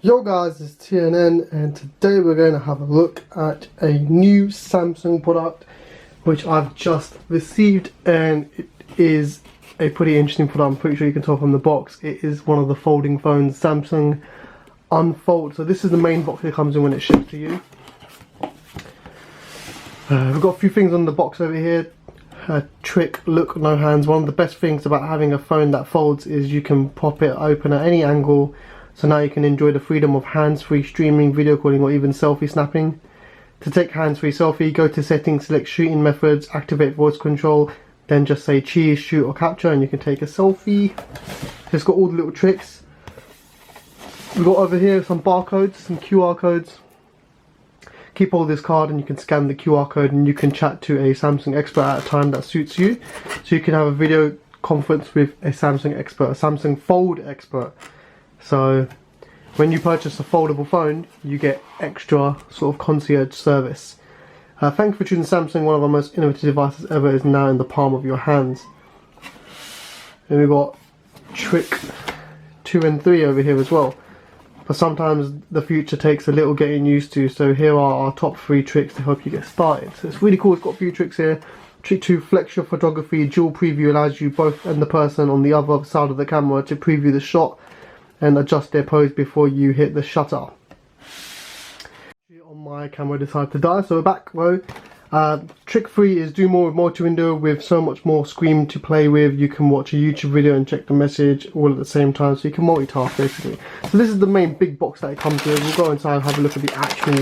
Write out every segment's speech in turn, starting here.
Yo guys, it's TNN and today we're going to have a look at a new Samsung product which I've just received, and it is a pretty interesting product. I'm pretty sure you can tell from the box. It is one of the folding phones, Samsung Unfold. So this is the main box that comes in when it ships to you. We've got a few things on the box over here. Trick, look, no hands. One of the best things about having a phone that folds is you can pop it open at any angle. So now you can enjoy the freedom of hands-free streaming, video calling, or even selfie snapping. To take hands-free selfie, go to settings, select shooting methods, activate voice control, then just say cheese, shoot or capture, and you can take a selfie. It's got all the little tricks. We've got over here some barcodes, some QR codes. Keep all this card and you can scan the QR code and you can chat to a Samsung expert at a time that suits you. So you can have a video conference with a Samsung expert, a Samsung Fold expert. So when you purchase a foldable phone, you get extra sort of concierge service. Thank you for choosing Samsung. One of our most innovative devices ever is now in the palm of your hands. And we've got trick 2 and 3 over here as well. But sometimes the future takes a little getting used to. So here are our top 3 tricks to help you get started. So it's really cool. It's got a few tricks here. Trick 2, flex your photography. Dual preview allows you both and the person on the other side of the camera to preview the shot and adjust their pose before you hit the shutter. On my camera decided to die, so we're back though. Trick 3 is do more with multi-window. With so much more screen to play with, you can watch a YouTube video and check the message all at the same time, so you can multitask basically. So this is the main big box that it comes with. We'll go inside and have a look at the actual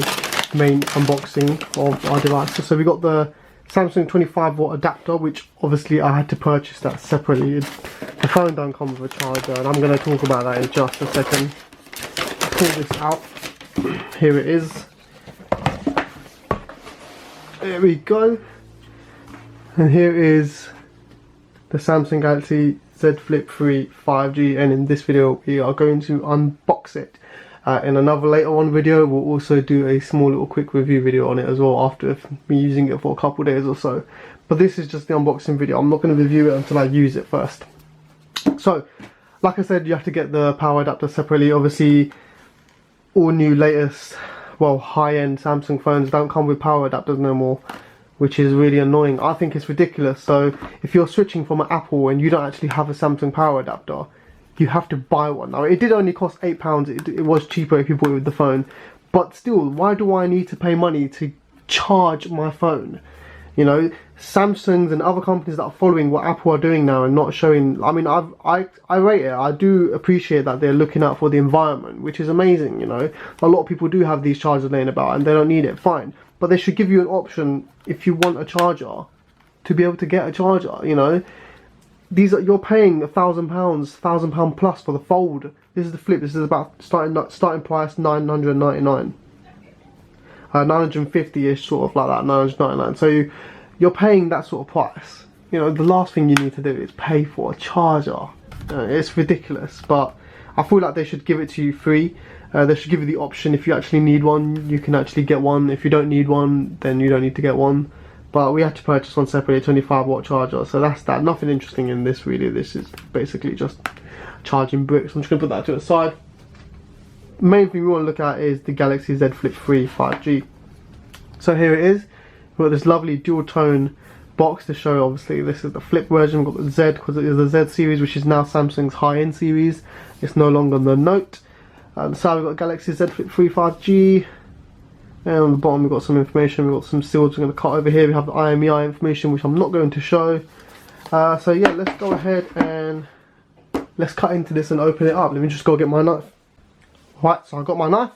main unboxing of our devices. So we got the Samsung 25-watt adapter, which obviously I had to purchase that separately. The phone don't come with a charger, and I'm going to talk about that in just a second. Pull this out. Here it is. There we go. And here is the Samsung Galaxy Z Flip 3 5G, and in this video we are going to unbox it. In another later on video we'll also do a small little quick review video on it as well after me using it for a couple days or so. But this is just the unboxing video. I'm not going to review it until I use it first. So like I said, you have to get the power adapter separately. Obviously all new latest, well, high-end Samsung phones don't come with power adapters no more, which is really annoying. I think it's ridiculous. So if you're switching from an Apple and you don't actually have a Samsung power adapter, you have to buy one. Now it did only cost £8. It was cheaper if you bought it with the phone, but still, why do I need to pay money to charge my phone? You know, Samsung and other companies that are following what Apple are doing now and not showing. I mean, I rate it. I do appreciate that they're looking out for the environment, which is amazing. You know, a lot of people do have these chargers laying about and they don't need it. Fine, but they should give you an option if you want a charger to be able to get a charger. You know, these are, you're paying £1,000 plus for the Fold. This is the Flip. This is about starting price $999. 950-ish, sort of like that, 999. So you're paying that sort of price. You know, the last thing you need to do is pay for a charger. It's ridiculous, but I feel like they should give it to you free. They should give you the option. If you actually need one, you can actually get one. If you don't need one, then you don't need to get one. But we had to purchase one separately, a 25-watt charger. So that's that. Nothing interesting in this really. This is basically just charging bricks. I'm just going to put that to the side. Main thing we want to look at is the Galaxy Z Flip 3 5G. So here it is. We've got this lovely dual tone box to show. Obviously this is the Flip version. We've got the Z because it is the Z series, which is now Samsung's high-end series. It's no longer the Note. On the side we've got Galaxy Z Flip 3 5G. And on the bottom we've got some information. We've got some seals we're going to cut over here. We have the IMEI information, which I'm not going to show. So yeah, let's go ahead and let's cut into this and open it up. Let me just go get my knife. Right, so I've got my knife.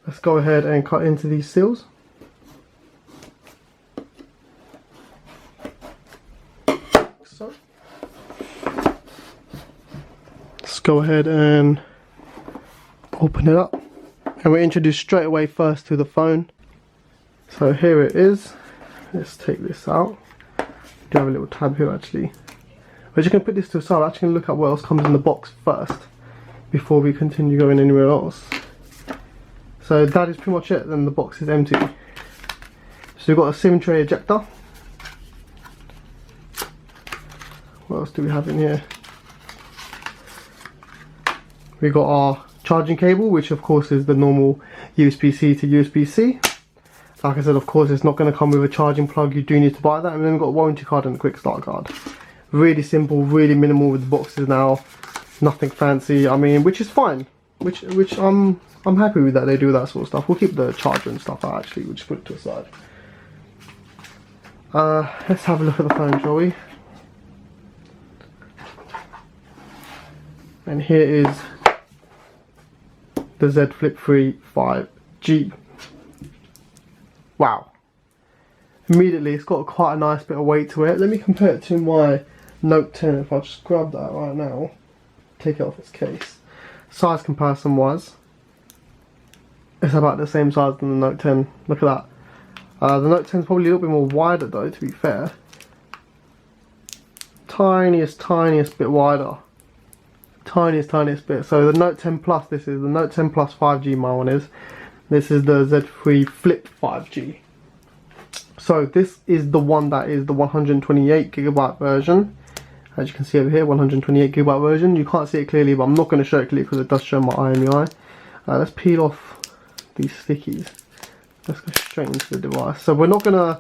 Let's go ahead and cut into these seals. So let's go ahead and open it up. And we're introduced straight away first to the phone. So here it is. Let's take this out. We do have a little tab here actually. We're just going to put this to the side. I'm actually going to look at what else comes in the box first before we continue going anywhere else. So that is pretty much it. Then the box is empty. So we've got a SIM tray ejector. What else do we have in here? We got our charging cable, which of course is the normal USB-C to USB-C. Like I said, of course it's not going to come with a charging plug, you do need to buy that. And then we've got a warranty card and a quick start card. Really simple, really minimal with the boxes now, nothing fancy, I mean, which is fine, which I'm happy with that they do that sort of stuff. We'll keep the charger and stuff out actually, we'll just put it to the side. Let's have a look at the phone, shall we? And here is the Z Flip 3 5G. Wow. Immediately it's got quite a nice bit of weight to it. Let me compare it to my Note 10. If I just grab that right now, take it off its case. Size comparison wise, it's about the same size than the Note 10. Look at that. The Note 10 is probably a little bit more wider though, to be fair. Tiniest bit wider. Tiniest bit. So the Note 10 Plus, this is the Note 10 Plus 5G, my one is. This is the Z3 Flip 5G. So this is the one that is the 128GB version. As you can see over here, 128GB version. You can't see it clearly, but I'm not going to show it clearly because it does show my eye in the eye. Let's peel off these stickies. Let's go straight into the device. So we're not gonna,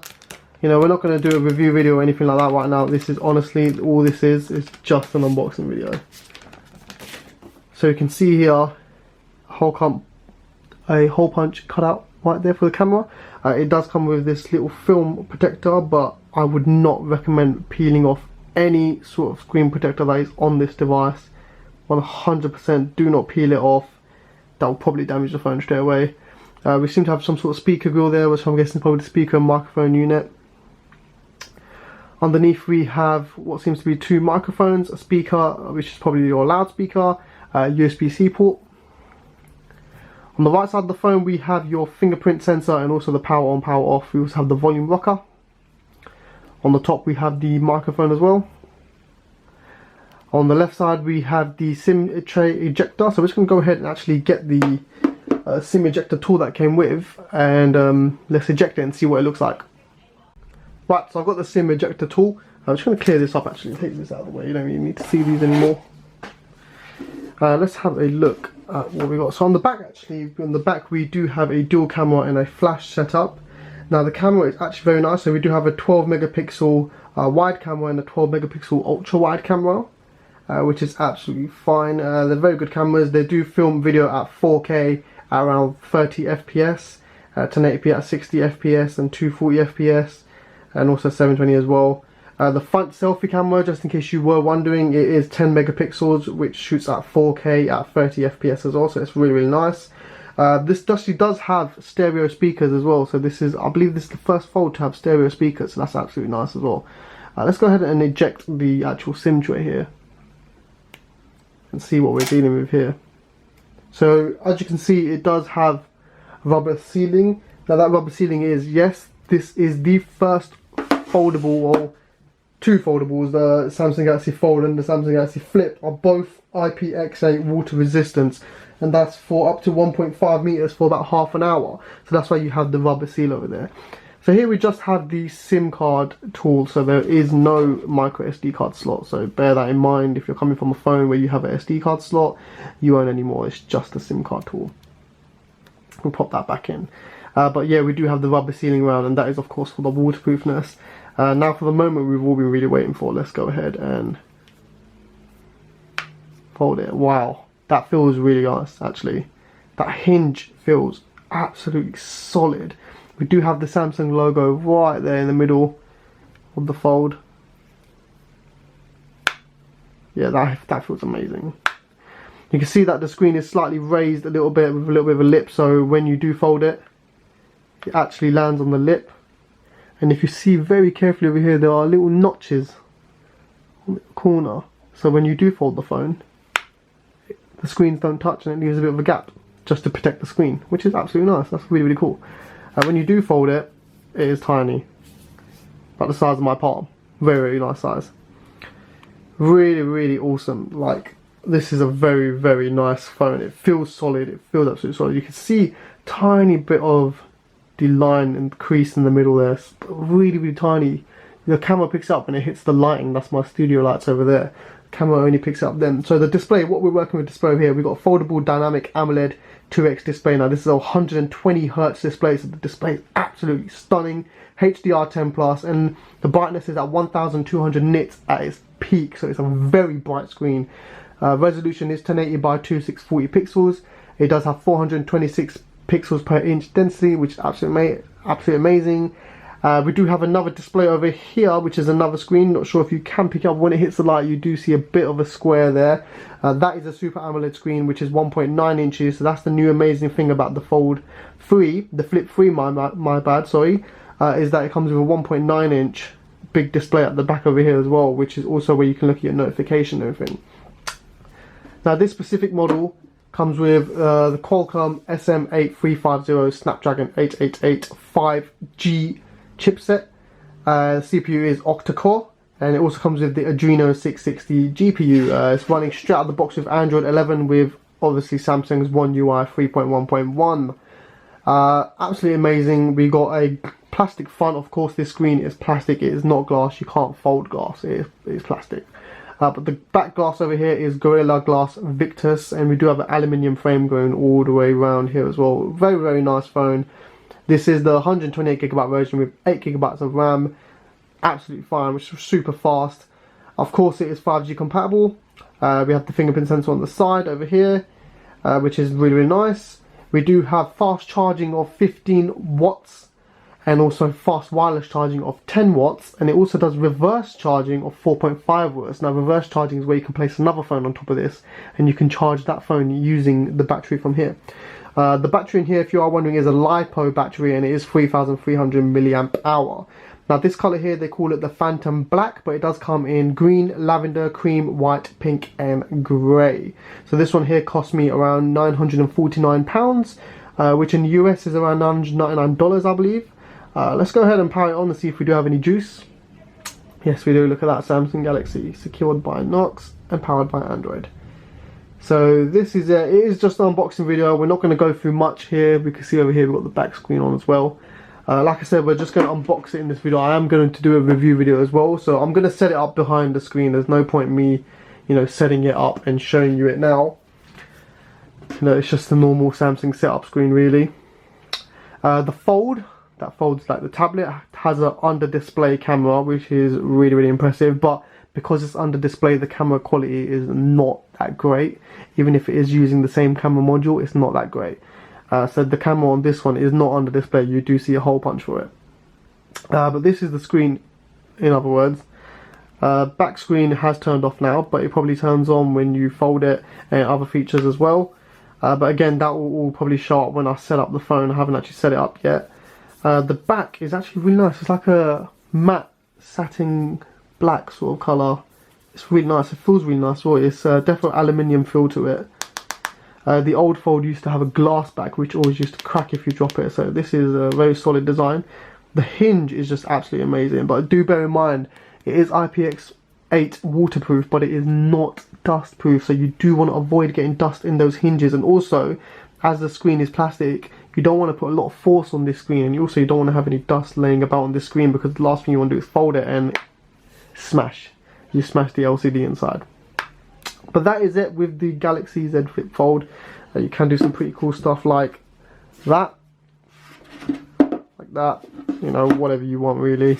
we're not gonna do a review video or anything like that right now. This is honestly all this is just an unboxing video. So you can see here a hole punch cut out right there for the camera. It does come with this little film protector, but I would not recommend peeling off any sort of screen protector that is on this device. 100% do not peel it off. That will probably damage the phone straight away. We seem to have some sort of speaker grill there, which I'm guessing is probably the speaker and microphone unit. Underneath we have what seems to be two microphones, a speaker, which is probably your loudspeaker, USB-C port. On the right side of the phone we have your fingerprint sensor and also the power on, power off. We also have the volume rocker. On the top we have the microphone as well. On the left side we have the SIM tray ejector. So we're just going to go ahead and actually get the SIM ejector tool that came with, and let's eject it and see what it looks like. Right, so I've got the SIM ejector tool. I'm just going to clear this up actually, take this out of the way, you don't really need to see these anymore. Let's have a look at what we got. So on the back we do have a dual camera and a flash setup. Now the camera is actually very nice, so we do have a 12 megapixel wide camera and a 12 megapixel ultra wide camera. Which is absolutely fine. They're very good cameras. They do film video at 4K at around 30 FPS, 1080p at 60 FPS and 240 FPS, and also 720 as well. The front selfie camera, just in case you were wondering, it is 10 megapixels, which shoots at 4K at 30 FPS as well, so it's really nice. This actually does have stereo speakers as well, so this is, I believe this is the first Fold to have stereo speakers, so that's absolutely nice as well. Let's go ahead and eject the actual SIM tray here and see what we're dealing with here. So as you can see, it does have rubber sealing. Now that rubber sealing is, yes, this is the first foldable, or two foldables. The Samsung Galaxy Fold and the Samsung Galaxy Flip are both IPX8 water resistance, and that's for up to 1.5 meters for about half an hour. So that's why you have the rubber seal over there. So here we just have the SIM card tool, so there is no micro SD card slot, so bear that in mind. If you're coming from a phone where you have an SD card slot, you won't anymore, it's just a SIM card tool. We'll pop that back in. But yeah, we do have the rubber sealing around, and that is of course for the waterproofness. Now for the moment we've all been really waiting for, let's go ahead and fold it. Wow, that feels really nice actually. That hinge feels absolutely solid. We do have the Samsung logo right there in the middle of the fold. Yeah, that feels amazing. You can see that the screen is slightly raised a little bit with a little bit of a lip, so when you do fold it, it actually lands on the lip. And if you see very carefully over here, there are little notches on the corner. So when you do fold the phone, the screens don't touch and it leaves a bit of a gap just to protect the screen, which is absolutely nice. That's really cool. And when you do fold it, it is tiny, about the size of my palm. Very nice size. Really awesome. Like, this is a very nice phone. It feels solid. It feels absolutely solid. You can see tiny bit of the line and crease in the middle there. It's really tiny. The camera picks up and it hits the lighting. That's my studio lights over there. camera only picks it up then. So the display, what we're working with display here, we've got a foldable dynamic AMOLED 2x display. Now this is a 120 Hz display, so the display is absolutely stunning. HDR10 plus, and the brightness is at 1200 nits at its peak, so it's a very bright screen. Resolution is 1080 by 2640 pixels. It does have 426 pixels per inch density, which is absolutely amazing. We do have another display over here, which is another screen. Not sure if you can pick up when it hits the light. You do see a bit of a square there. That is a Super AMOLED screen, which is 1.9 inches. So that's the new amazing thing about the Fold 3, the Flip 3, my bad, sorry, is that it comes with a 1.9 inch big display at the back over here as well, which is also where you can look at your notification and everything. Now this specific model comes with the Qualcomm SM8350 Snapdragon 888 5G chipset. CPU is octa-core, and it also comes with the Adreno 660 GPU. It's running straight out of the box with Android 11 with obviously Samsung's One UI 3.1.1. Absolutely amazing. We got a plastic front. Of course this screen is plastic, it is not glass. You can't fold glass, it is plastic. But the back glass over here is Gorilla Glass Victus, and we do have an aluminium frame going all the way around here as well. Very, very nice phone. This is the 128GB version with 8GB of RAM. Absolutely fine, which is super fast. Of course it is 5G compatible. We have the fingerprint sensor on the side over here, which is really, really nice. We do have fast charging of 15 watts. And also fast wireless charging of 10 watts, and it also does reverse charging of 4.5 watts. Now reverse charging is where you can place another phone on top of this, and you can charge that phone using the battery from here. The battery in here, if you are wondering, is a LiPo battery, and it is 3300 milliamp hour. Now this color here, they call it the Phantom Black, but it does come in green, lavender, cream, white, pink and grey. So this one here cost me around £949, which in the US is around $999 I believe. Let's go ahead and power it on and see if we do have any juice. Yes, we do. Look at that, Samsung Galaxy, secured by Knox and powered by Android. So this is it is just an unboxing video. We're not going to go through much here. We can see over here we've got the back screen on as well. Like I said, we're just going to unbox it in this video. I am going to do a review video as well, so I'm going to set it up behind the screen. There's no point in me, setting it up and showing you it now. It's just the normal Samsung setup screen really. The Fold, that folds like the tablet, has an under display camera, which is really, really impressive, but because it's under display, the camera quality is not that great. Even if it is using the same camera module, it's not that great. So the camera on this one is not under display. You do see a hole punch for it. But this is the screen, in other words. Back screen has turned off now, but it probably turns on when you fold it, and other features as well. But again, that will all probably show up when I set up the phone. I haven't actually set it up yet. The back is actually really nice. It's like a matte satin black sort of colour. It's really nice. It feels really nice. Well, it's definitely aluminium feel to it. The old Fold used to have a glass back, which always used to crack if you drop it. So this is a very solid design. The hinge is just absolutely amazing. But do bear in mind, it is IPX8 waterproof, but it is not dust proof. So you do want to avoid getting dust in those hinges. And also, as the screen is plastic, you don't want to put a lot of force on this screen, and you don't want to have any dust laying about on this screen, because the last thing you want to do is fold it and smash. You smash the LCD inside. But that is it with the Galaxy Z Flip Fold. You can do some pretty cool stuff like that. Like that. Whatever you want really.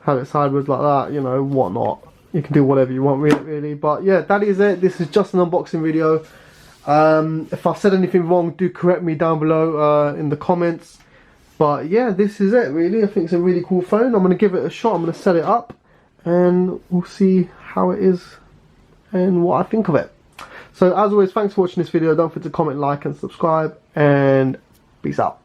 Have it sideways like that, whatnot. You can do whatever you want really. But yeah, that is it. This is just an unboxing video. If I said anything wrong, do correct me down below in the comments. But yeah, this is it really. I think it's a really cool phone. I'm going to give it a shot. I'm going to set it up, and we'll see how it is and what I think of it. So as always, thanks for watching this video. Don't forget to comment, like and subscribe, and peace out.